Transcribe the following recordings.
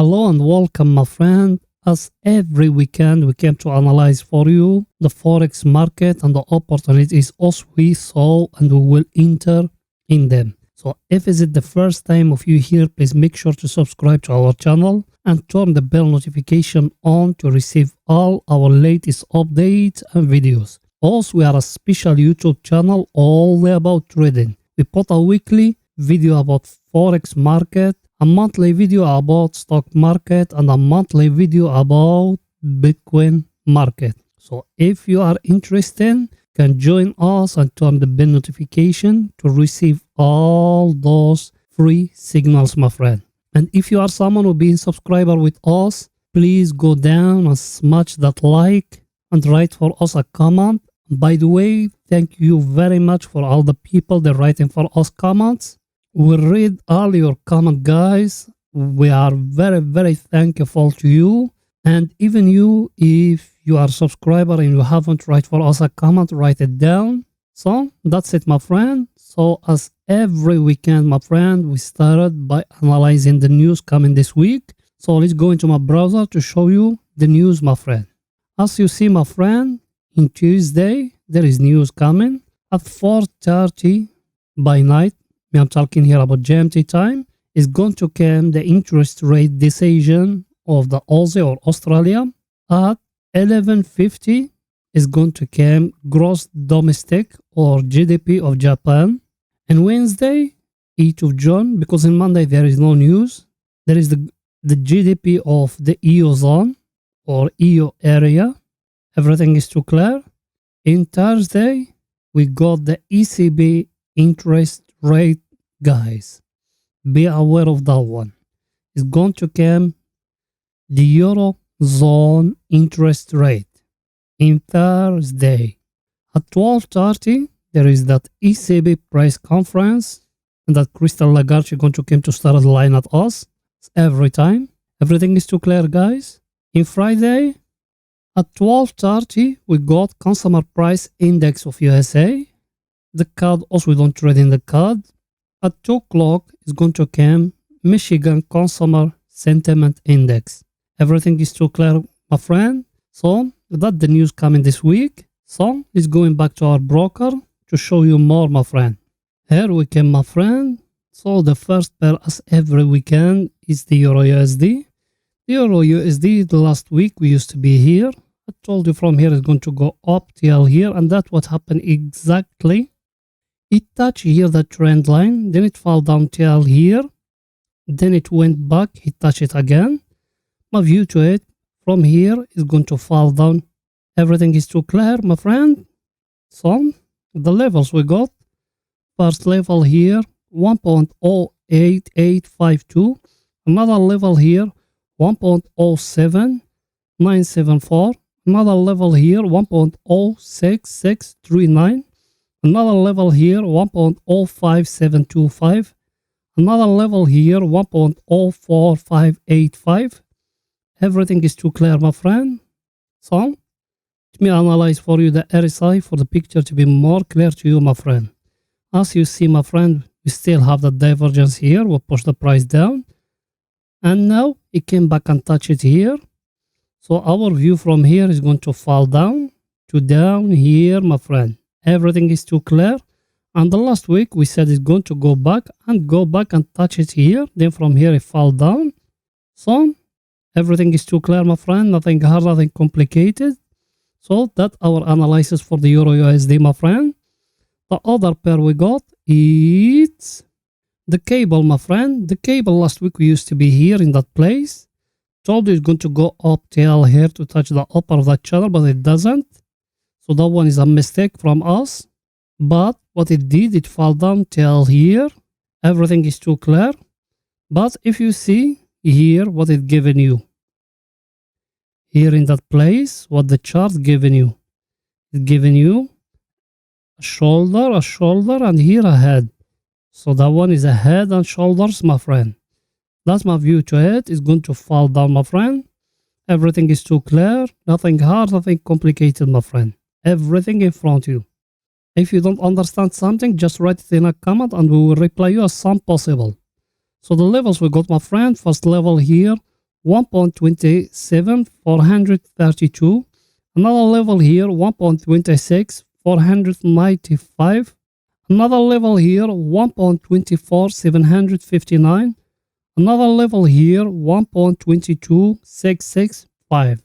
Hello and welcome, my friend. As every weekend, we came to analyze for you the Forex market and the opportunities as we saw, and we will enter in them. So if is it the first time of you here, please make sure to subscribe to our channel and turn the bell notification on to receive all our latest updates and videos. Also, we are a special YouTube channel all about trading. We put a weekly video about Forex market, a monthly video about stock market, and a monthly video about Bitcoin market. So if you are interested, can join us and turn the bell notification to receive all those free signals, my friend. And if you are someone who been subscriber with us, please go down and smash that like and write for us a comment. By the way, thank you very much for all the people that writing for us comments. We read all your comments, guys. We are very thankful to you. And even you, if you are a subscriber and you haven't write for us a comment, write it down. So that's it, my friend. So as every weekend, my friend, we started by analyzing the news coming this week. So let's go into my browser to show you the news, my friend. As you see, my friend, in Tuesday, there is news coming at 4:30 by night. I'm talking here about GMT time. Is going to come the interest rate decision of the Aussie or Australia. At 11:50 is going to come gross domestic or GDP of Japan. And Wednesday, 8th of June, because in Monday there is no news, there is the GDP of the EU zone or EU area. Everything is too clear. In Thursday, we got the ECB interest rate, guys. Be aware of that one. It's going to come the Eurozone interest rate in Thursday. At 12:30, there is that ECB press conference, and that Crystal Lagarde is going to come to start the line at us every time. Everything is too clear, guys. In Friday, at 12:30, we got consumer price index of USA. The CAD, also we don't trade in the CAD. At 2 o'clock is going to come Michigan Consumer Sentiment Index. Everything is too clear, my friend. So that's the news coming this week. So let's going back to our broker to show you more, my friend. Here we come, my friend. So the first pair, as every weekend, is the EURUSD. The EURUSD, the last week we used to be here. I told you from here it's going to go up till here, and that's what happened exactly. It touched here the trend line, then it fell down till here, then it went back, it touched it again. My view to it from here is going to fall down. Everything is too clear, my friend. So the levels we got, first level here 1.08852, another level here 1.07974, another level here 1.06639, another level here 1.05725, another level here 1.04585. Everything is too clear, my friend. So let me analyze for you the RSI for the picture to be more clear to you, my friend. As you see, my friend, we still have the divergence here. We'll push the price down, and now it came back and touched it here. So our view from here is going to fall down to down here, my friend. Everything is too clear. And the last week we said it's going to go back and touch it here. Then from here it fall down. So everything is too clear, my friend. Nothing hard, nothing complicated. So that's our analysis for the EURUSD, my friend. The other pair we got is the cable, my friend. The cable last week we used to be here in that place. Told you it's going to go up till here to touch the upper of that channel, but it doesn't. So that one is a mistake from us. But what it did, it fell down till here. Everything is too clear. But if you see here what it given you, here in that place, what the chart given you, it's given you a shoulder, and here a head. So that one is a head and shoulders, my friend. That's my view to it. It's going to fall down, my friend. Everything is too clear. Nothing hard, nothing complicated, my friend. Everything in front of you. If you don't understand something, just write it in a comment and we will reply you as soon as possible. So the levels we got, my friend, first level here, 1.27,432. Another level here, 1.26,495. Another level here, 1.24,759. Another level here, 1.22665.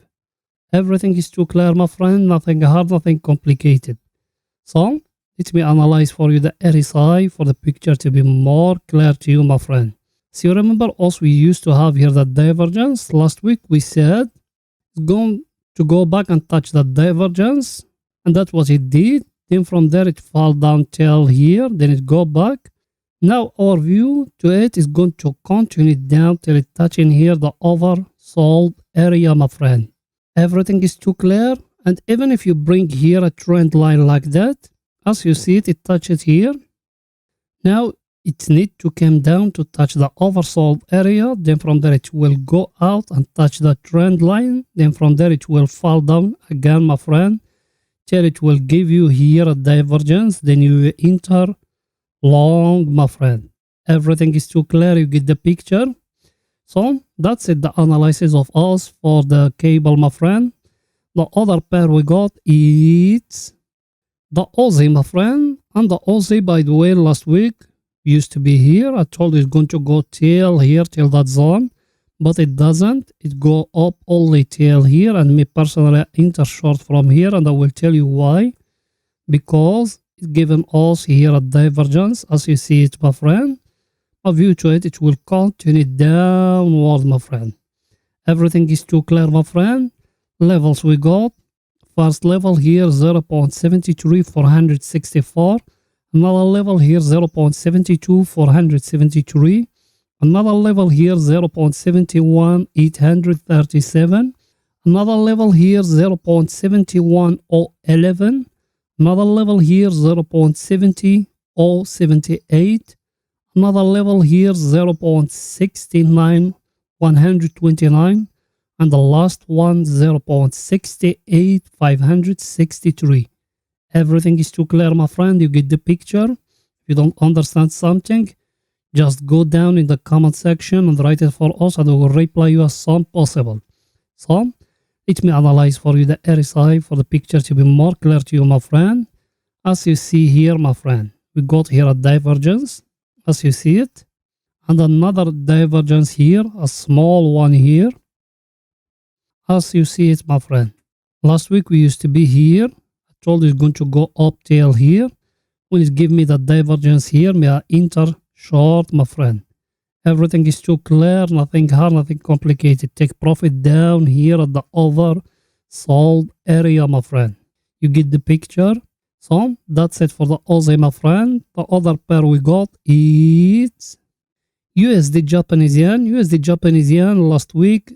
Everything is too clear, my friend. Nothing hard, nothing complicated. So, let me analyze for you the RSI for the picture to be more clear to you, my friend. So you remember also we used to have here the divergence. Last week we said it's going to go back and touch the divergence. And that's what it did. Then from there it fall down till here. Then it go back. Now our view to it is going to continue down till it touching here the oversold area, my friend. Everything is too clear. And even if you bring here a trend line like that, as you see it, it touches here. Now it needs to come down to touch the oversold area. Then from there it will go out and touch the trend line. Then from there it will fall down again, my friend, till it will give you here a divergence. Then you enter long, my friend. Everything is too clear. You get the picture. So that's it, the analysis of us for the cable, my friend. The other pair we got is the Aussie, my friend. And the Aussie, by the way, last week used to be here. I told you it's going to go till here, till that zone. But it doesn't. It go up only till here. And me personally enter short from here. And I will tell you why. Because it's given us here a divergence. As you see it, my friend. A view to it, it will continue downward, my friend. Everything is too clear, my friend. Levels we got. First level here 0.73464. Another level here 0.72473. Another level here 0.71837. Another level here 0.71011. Another level here 0.70078. Another level here 0.69129. And the last one 0.68563. Everything is too clear, my friend. You get the picture. If you don't understand something, just go down in the comment section and write it for us, and we will reply you as soon as possible. So let me analyze for you the RSI for the picture to be more clear to you, my friend. As you see here, my friend, we got here a divergence, as you see it, and another divergence here, a small one here. As you see it, my friend. Last week we used to be here. I told you it's going to go up till here. When it give me the divergence here, may I enter short, my friend. Everything is too clear, nothing hard, nothing complicated. Take profit down here at the oversold area, my friend. You get the picture? So that's it for the Aussie, my friend. The other pair we got is USD Japanese yen. USD Japanese yen last week,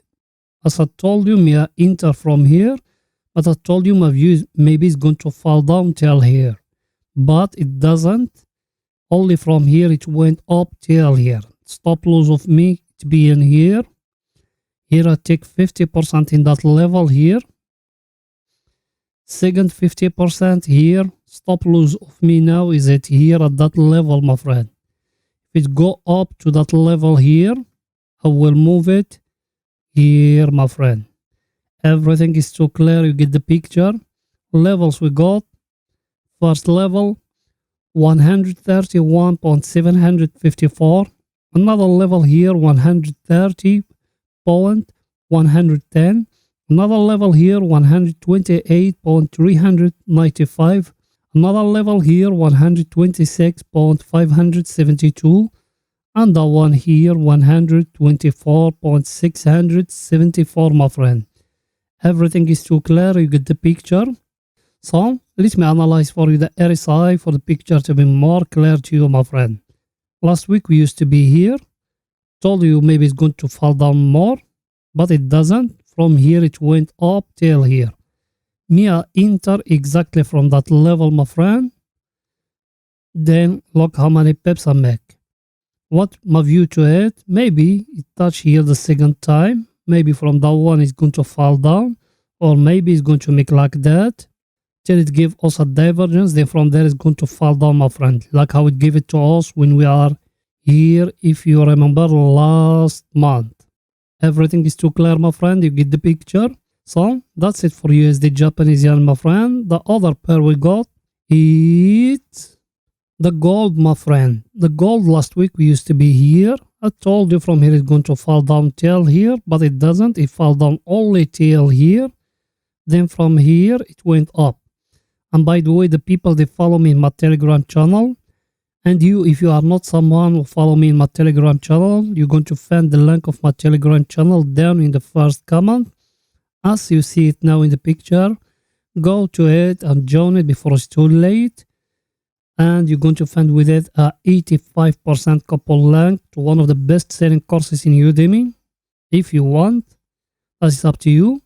as I told you, may I enter from here, but I told you my view maybe is going to fall down till here, but it doesn't. Only from here it went up till here. Stop loss of me to be in here. Here I take 50% in that level here. Second 50% here. Stop loss of me now is at here at that level, my friend. If it go up to that level here, I will move it here, my friend. Everything is too clear. You get the picture. Levels we got. First level 131.754. Another level here 130.110. Another level here 128.395. Another level here 126.572. And the one here 124.674, my friend. Everything is too clear. You get the picture. So let me analyze for you the RSI for the picture to be more clear to you, my friend. Last week we used to be here. Told you maybe it's going to fall down more, but it doesn't. From here it went up till here. Me I enter exactly from that level, my friend. Then look how many pips I make. What my view to it? Maybe it touch here the second time. Maybe from that one it's going to fall down, or maybe it's going to make like that till it give us a divergence. Then from there it's going to fall down, my friend, like how it gave it to us when we are here, if you remember, last month. Everything is too clear, my friend. You get the picture. So that's it for USD Japanese yen, my friend. The other pair we got is the gold, my friend. The gold last week we used to be here. I told you from here it's going to fall down till here, but it doesn't. It fell down only till here. Then from here it went up. And by the way, the people they follow me in my Telegram channel, and you, if you are not someone who follow me in my Telegram channel, you're going to find the link of my Telegram channel down in the first comment. As you see it now in the picture, go to it and join it before it's too late. And you're going to find with it a 85% couple link to one of the best selling courses in Udemy. If you want, that's up to you.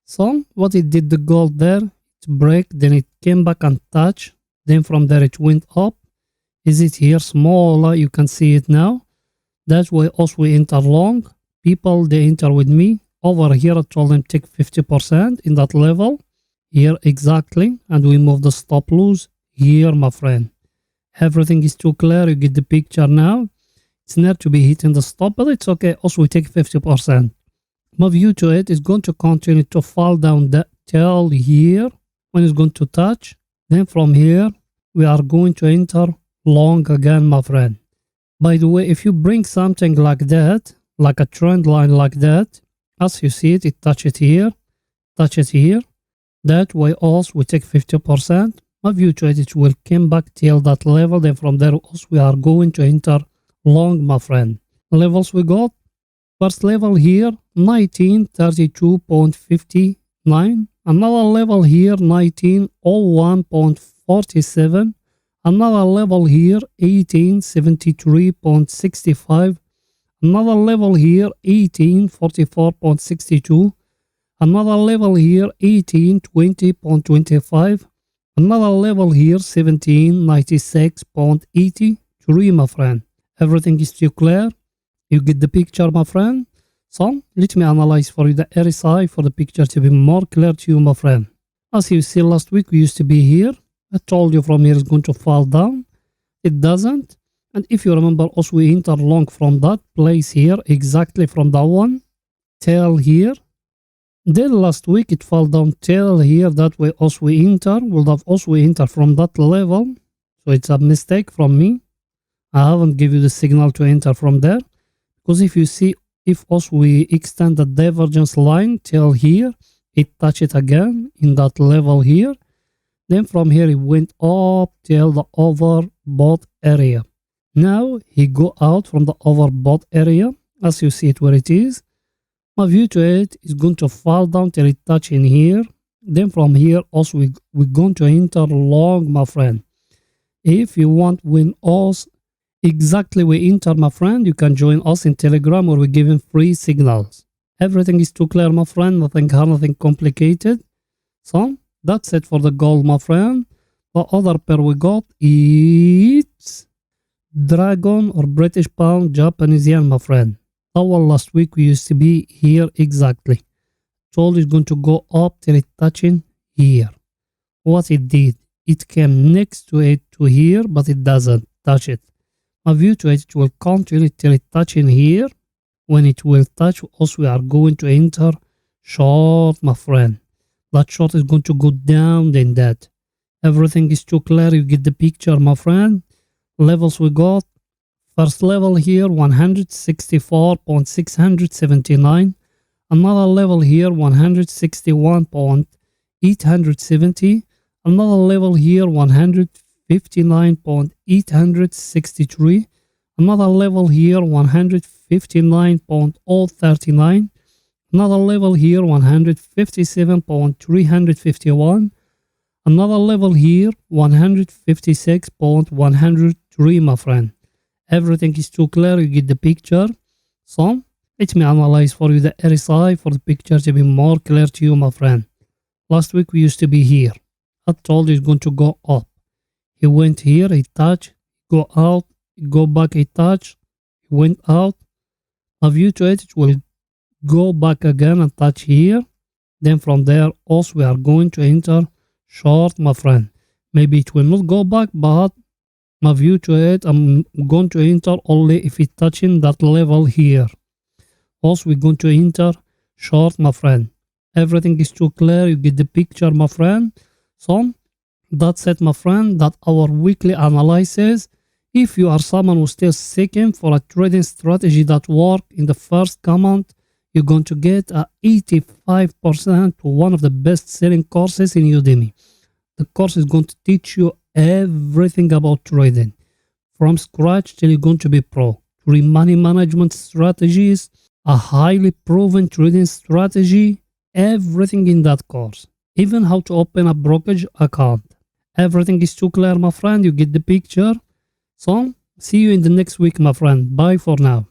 So what it did, the gold there, it break, then it came back and touched. Then from there it went up. Is it here smaller? You can see it now. That's why also we enter long. People, they enter with me. Over here, I told them take 50% in that level. Here exactly. And we move the stop loss here, my friend. Everything is too clear. You get the picture now. It's not to be hitting the stop, but it's okay. Also, we take 50%. My view to it is going to continue to fall down till here when it's going to touch. Then from here, we are going to enter long again, my friend. By the way, if you bring something like that, like a trend line like that, as you see it, it touches here, that way also we take 50%. My view to it will come back till that level. Then from there also we are going to enter long, my friend. Levels we got. First level here, 1932.59. Another level here, 1901.47. Another level here, 1873.65. Another level here, 1844.62. Another level here, 1820.25. Another level here, 1796.83, my friend. Everything is still clear. You get the picture, my friend. So, let me analyze for you the RSI for the picture to be more clear to you, my friend. As you see, last week we used to be here. I told you from here it's going to fall down. It doesn't. And if you remember, also we enter long from that place here, exactly from that one, till here. Then last week it fell down till here. That way also we enter. We'll have also we enter from that level. So it's a mistake from me. I haven't given you the signal to enter from there. Because if you see, if also we extend the divergence line till here, it touch it again in that level here. Then from here it went up till the overbought area. Now he go out from the overbought area, as you see it where it is. My view to it is going to fall down till it touch in here. Then from here also we're going to enter long, my friend. If you want win us exactly we enter, my friend, you can join us in Telegram where we're giving free signals. Everything is too clear, my friend. Nothing hard, nothing complicated. So that's it for the gold, my friend. The other pair we got is Dragon or British Pound Japanese yen, my friend. Our last week we used to be here exactly. Told it's going to go up till it touching here. What it did, it came next to it to here, but it doesn't touch it. My view to it, it will continue till it touching here. When it will touch, also we are going to enter short, my friend. That short is going to go down than that. Everything is too clear. You get the picture, my friend. Levels we got. First level here, 164.679. Another level here, 161.870. Another level here, 159.863. Another level here, 159.039. Another level here, 157.351. Another level here, 156.103, my friend. Everything is too clear. You get the picture. So, let me analyze for you the RSI for the picture to be more clear to you, my friend. Last week we used to be here. I told you it's going to go up. He went here, he touched, go out, go back, he touched, he went out. A view to it, it will go back again and touch here. Then from there, also we are going to enter short, my friend. Maybe it will not go back, but my view to it, I'm going to enter only if it's touching that level here. Also, we're going to enter short, my friend. Everything is too clear. You get the picture, my friend. So that's it, my friend. That our weekly analysis. If you are someone who's still seeking for a trading strategy that work, in the first comment, you're going to get a 85% to one of the best selling courses in Udemy. The course is going to teach you everything about trading from scratch till you're going to be pro. Money management strategies, a highly proven trading strategy, everything in that course. Even how to open a brokerage account. Everything is too clear, my friend. You get the picture. So, see you in the next week, my friend. Bye for now.